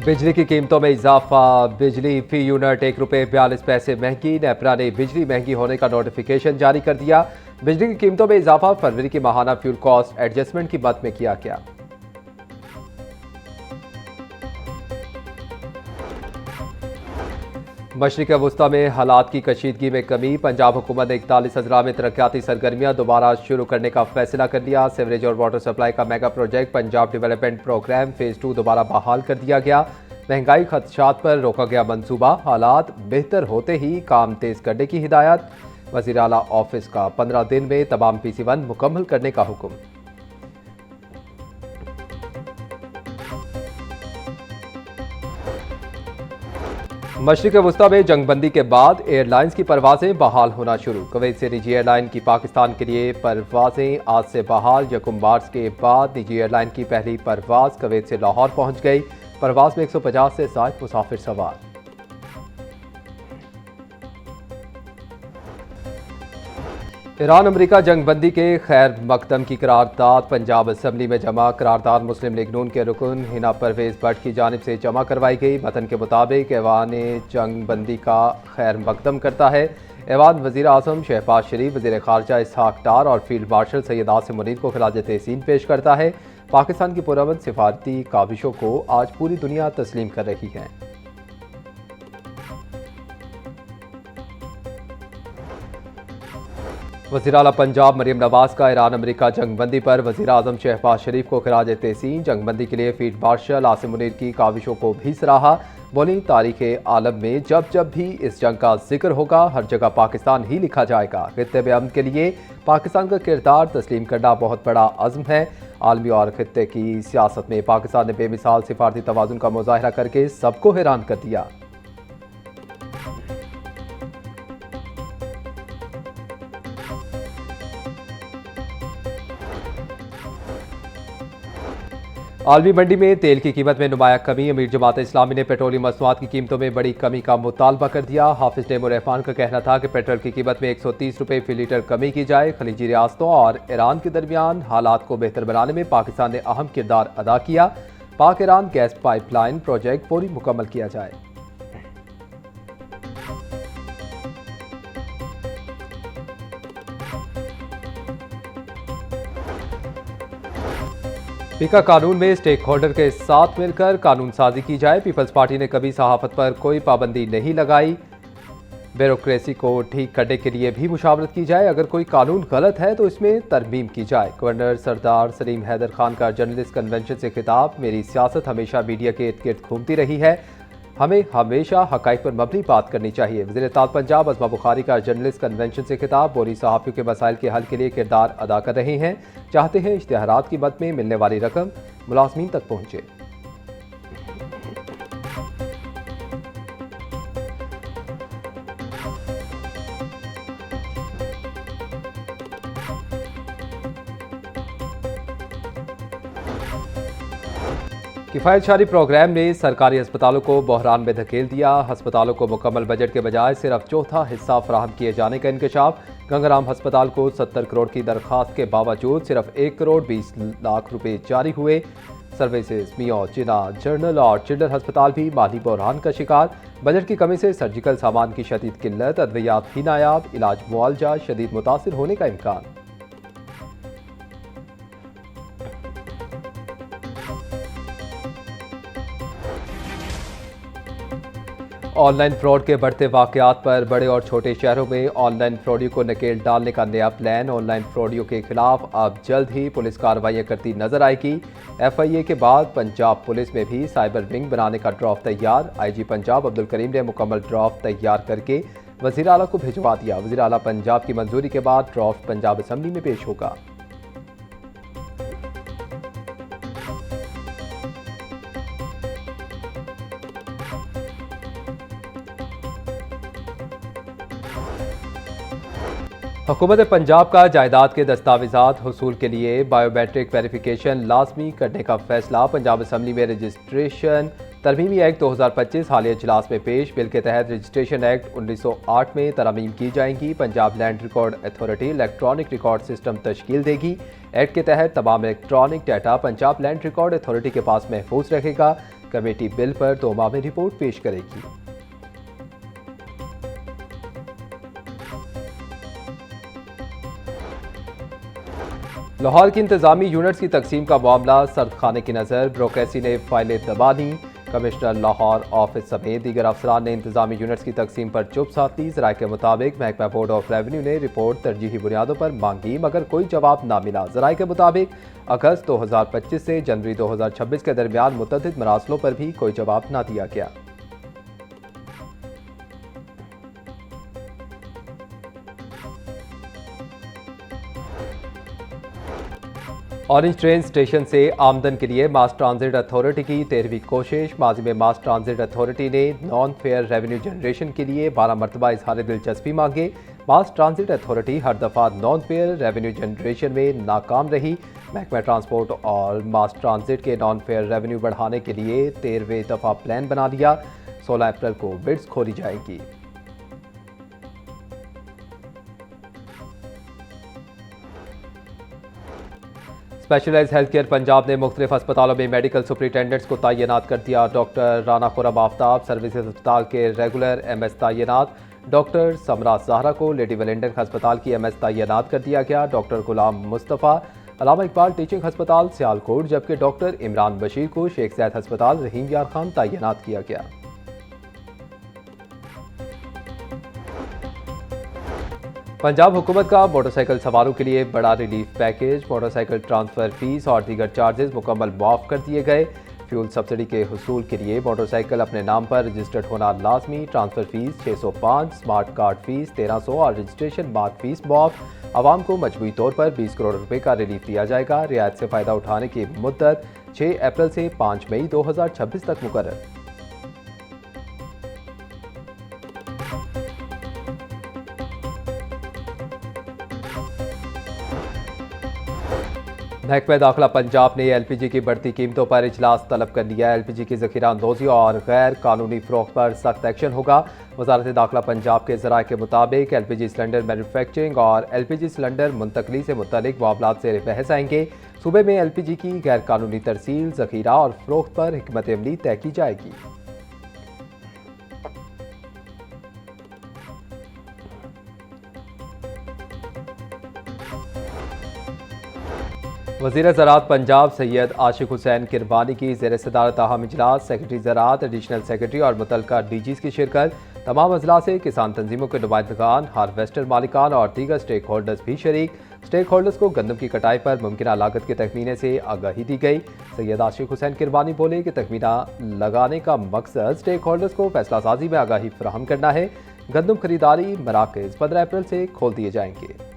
बिजली की कीमतों में इजाफा। बिजली फी यूनिट ₹1.42 महंगी। नेपरा ने बिजली महंगी होने का नोटिफिकेशन जारी कर दिया। बिजली की कीमतों में इजाफा फरवरी की माहाना फ्यूल कॉस्ट एडजस्टमेंट की मद में किया गया। मशरिक़ वस्ता में हालात की कशीदगी में कमी। पंजाब हुकूमत ने 41 अजला में तरक्याती सरगर्मियां दोबारा शुरू करने का फैसला कर लिया। सीवरेज और वाटर सप्लाई का mega project Punjab development programme phase 2 दोबारा बहाल कर दिया गया। महंगाई खदशात पर रोका गया मंसूबा। हालात बेहतर होते ही काम तेज करने की हिदायत। वज़ीर आला ऑफिस का 15 दिन में तमाम PC1 मुकम्मल करने का हुक्म। मशरिक़ वस्ता में जंगबंदी के बाद एयरलाइंस की परवाजें बहाल होना शुरू। कुवैत से निजी एयरलाइन की पाकिस्तान के लिए परवाजें आज से बहाल। 1 मार्च के बाद निजी एयरलाइन की पहली परवाज कुवैत से लाहौर पहुंच गई। परवाज में 150 से ज़ायद मुसाफिर सवार। ईरान अमेरिका जंगबंदी के खैर मकदम की करारदाद पंजाब असम्बली में जमा। करारदाद मुस्लिम लीग नून के रुकन हिना परवेज भट्ट की जानिब से जमा करवाई गई। मतन के मुताबिक ऐवान जंगबंदी का खैर मकदम करता है। ऐवान वज़ीर आज़म शहबाज शरीफ, वज़ीर ख़ारजा इसहाक डार और फील्ड मार्शल सैयद आसिम मुनीर को खिराज तहसीन पेश करता है। पाकिस्तान की पुरअमन सिफारती काविशों को आज पूरी दुनिया तस्लीम कर रही है। वज़ीर आला पंजाब मरियम नवाज का ईरान अमेरिका जंगबंदी पर वज़ीर आज़म शहबाज शरीफ को खिराज तहसीन। जंगबंदी के लिए फील्ड मार्शल आसिम मुनीर की काविशों को भी सराहा। बोली, तारीख़ आलम में जब जब भी इस जंग का जिक्र होगा हर जगह पाकिस्तान ही लिखा जाएगा। खित्ते में अमन के लिए पाकिस्तान का किरदार तस्लीम करना बहुत बड़ा अज़्म है। आलमी और खित्ते की सियासत में पाकिस्तान ने बेमिसाल सिफारती तवाज़ुन का मुज़ाहरा करके सबको हैरान कर दिया। आलमी मंडी में तेल की कीमत में नुमाया कमी। अमीर जमात इस्लामी ने पेट्रोलियम मसनूआत की कीमतों में बड़ी कमी का मुतालबा कर दिया। हाफिज तैमूर रहमान का कहना था कि पेट्रोल की कीमत में 130 रुपये फी लीटर कमी की जाए। खलीजी रियासतों और ईरान के दरमियान हालात को बेहतर बनाने में पाकिस्तान ने अहम किरदार अदा किया। पाक ईरान गैस पाइपलाइन प्रोजेक्ट फौरी मुकम्मल किया जाए। पीका कानून में स्टेक होल्डर के साथ मिलकर कानून साजी की जाए। पीपल्स पार्टी ने कभी सहाफत पर कोई पाबंदी नहीं लगाई। ब्यूरोक्रेसी को ठीक करने के लिए भी मुशावरत की जाए। अगर कोई कानून गलत है तो इसमें तरमीम की जाए। गवर्नर सरदार सलीम हैदर खान का जर्नलिस्ट कन्वेंशन से खिताब। मेरी सियासत हमेशा मीडिया के इर्द गिर्द घूमती रही है। हमें हमेशा हकाइक पर मबनी बात करनी चाहिए। वज़ीर इत्तेहाद पंजाब अज़मा बुखारी का जर्नलिस्ट कन्वेंशन से खिताब। बोली, सहाफ़ियों के मसाइल के हल के लिए किरदार अदा कर रहे हैं। चाहते हैं इश्तिहारात की मद में मिलने वाली रकम मुलाज़मीन तक पहुँचे। किफ़ायतशारी प्रोग्राम ने सरकारी अस्पतालों को बहरान में धकेल दिया। अस्पतालों को मुकम्मल बजट के बजाय सिर्फ चौथा हिस्सा फराहम किए जाने का इंकशाफ। गंगाराम अस्पताल को 70 करोड़ की दरख्वास्त के बावजूद सिर्फ 1 करोड़ 20 लाख रुपए जारी हुए। सर्विसेज मियां जिना जनरल और चिल्ड्रन अस्पताल भी माली बहरान का शिकार। बजट की कमी से सर्जिकल सामान की शदीद किल्लत, अद्वियात ही नायाब, इलाज मुआवजा शदीद मुतासिर होने का इम्कान। ऑनलाइन फ्रॉड के बढ़ते वाकयात पर बड़े और छोटे शहरों में ऑनलाइन फ्रॉडियों को नकेल डालने का नया प्लान। ऑनलाइन फ्रॉडियों के खिलाफ अब जल्द ही पुलिस कार्रवाइयां करती नजर आएगी। FIA के बाद पंजाब पुलिस में भी साइबर विंग बनाने का ड्राफ्ट तैयार। IG पंजाब अब्दुल करीम ने मुकम्मल ड्राफ्ट तैयार करके वज़ीर आला को भिजवा दिया। वज़ीर आला पंजाब की मंजूरी के बाद ड्राफ्ट पंजाब असम्बली में पेश होगा। हुकूमत पंजाब का जायदाद के दस्तावेज़ात हसूल के लिए बायोमेट्रिक वेरिफिकेशन लाजमी करने का फैसला। पंजाब असम्बली में रजिस्ट्रेशन तरमीमी एक्ट 2025 हालिया इजलास में पेश। बिल के तहत रजिस्ट्रेशन एक्ट 1908 में तरमीम की जाएंगी। Punjab land record authority electronic record system तश्कील देगी। एक्ट के तहत तमाम electronic data Punjab land record authority के पास महफूज रहेगा। कमेटी बिल पर 2 माह में रिपोर्ट पेश करेगी। लाहौर की इंतजामी यूनिट्स की तकसीम का मामला सर्द खाने की नज़र, ब्यूरोक्रेसी ने फाइलें दबा दी। कमिश्नर लाहौर ऑफिस समेत दीगर अफसरान ने इंतजामी यूनिट्स की तकसीम पर चुप साध ली। ज़राए के मुताबिक महकमा बोर्ड ऑफ रेवेन्यू ने रिपोर्ट तरजीही बुनियादों पर मांगी मगर कोई जवाब ना मिला। ज़राए के मुताबिक अगस्त 2025 से जनवरी 2026 के दरमियान मुतअद्दिद मरासलों पर भी कोई जवाब ना दिया गया। ऑरेंज ट्रेन स्टेशन से आमदन के लिए मास ट्रांजिट अथॉरिटी की 13वीं कोशिश। माजी में मास ट्रांजिट अथॉरिटी ने नॉन फेयर रेवेन्यू जनरेशन के लिए 12 मरतबा इजहार दिलचस्पी मांगे। मास ट्रांजिट अथॉरिटी हर दफा नॉन फेयर रेवेन्यू जनरेशन में नाकाम रही। महकमा ट्रांसपोर्ट और मास ट्रांजिट के नॉन फेयर रेवेन्यू बढ़ाने के लिए 13वें दफा प्लान बना लिया। 16 अप्रैल को बिड्स खोली जाएंगी। स्पेशलाइज्ड हेल्थ केयर पंजाब ने मुख्तलिफ अस्पतालों में मेडिकल सुपरिटेंडेंट्स को तैनात कर दिया। डॉक्टर राना खुरम आफ्ताब सर्विसेज अस्पताल के रेगुलर MS तैनात। डॉक्टर समरा ज़हरा को लेडी वेलिंगटन अस्पताल की MS तैनात कर दिया गया। डॉक्टर गुलाम मुस्तफ़ा अलामा इकबाल टीचिंग अस्पताल सियालकोट, जबकि डॉक्टर इमरान बशीर को शेख ज़ैद अस्पताल रहीम यार खान तैनात किया गया। पंजाब हुकूमत का मोटरसाइकिल सवारों के लिए बड़ा relief package. Motorcycle transfer fees और दीगर चार्जेस मुकम्मल माफ कर दिए गए। फ्यूल सब्सिडी के हुसूल के लिए मोटरसाइकिल अपने नाम पर रजिस्टर्ड होना लाजमी। Transfer fees 605, smart card fees 1300 और रजिस्ट्रेशन मार्क फीस माफ। आवाम को मजबूरी तौर पर 20 करोड़ रुपए का रिलीफ दिया जाएगा। रियायत से फ़ायदा उठाने की मुद्दत 6 अप्रैल से 5 मई 2026 तक मुकर्रर। महकमा दाखिला पंजाब ने LPG की बढ़ती कीमतों पर इजलास तलब कर लिया। LPG की ज़ख़ीरा अंदोज़ी और गैर कानूनी फ़रोख्त पर सख्त एक्शन होगा। वज़ारत दाखिला पंजाब के ज़राए के मुताबिक LPG सिलेंडर मैन्युफैक्चरिंग और LPG सिलेंडर मुंतकली से मुतल्लिक मामलात से बहस आएंगे। सूबे में LPG की गैर कानूनी तरसील, ज़ख़ीरा और फ़रोख्त पर हिकमत अमली तय की जाएगी। वज़ीर ज़राअत पंजाब सैयद आशिक हुसैन किरबानी की ज़ेर सदारत अहम इजलास। सेक्रेटरी ज़राअत, एडिशनल सेक्रेटरी और मुतल्लिका DGs की शिरकत। तमाम अजला से किसान तंजीमों के नुमाइंदगान, हार्वेस्टर मालिकान और दीगर स्टेक होल्डर्स भी शरीक। स्टेक होल्डर्स को गंदम की कटाई पर मुमकिन लागत के तखमीने से आगाही दी गई। सैयद आशिक हुसैन किरबानी बोले कि तखमीना लगाने का मकसद स्टेक होल्डर्स को फैसला साजी में आगाही फराहम करना है। गंदम खरीदारी मराकज़ 15 अप्रैल से खोल दिए जाएंगे।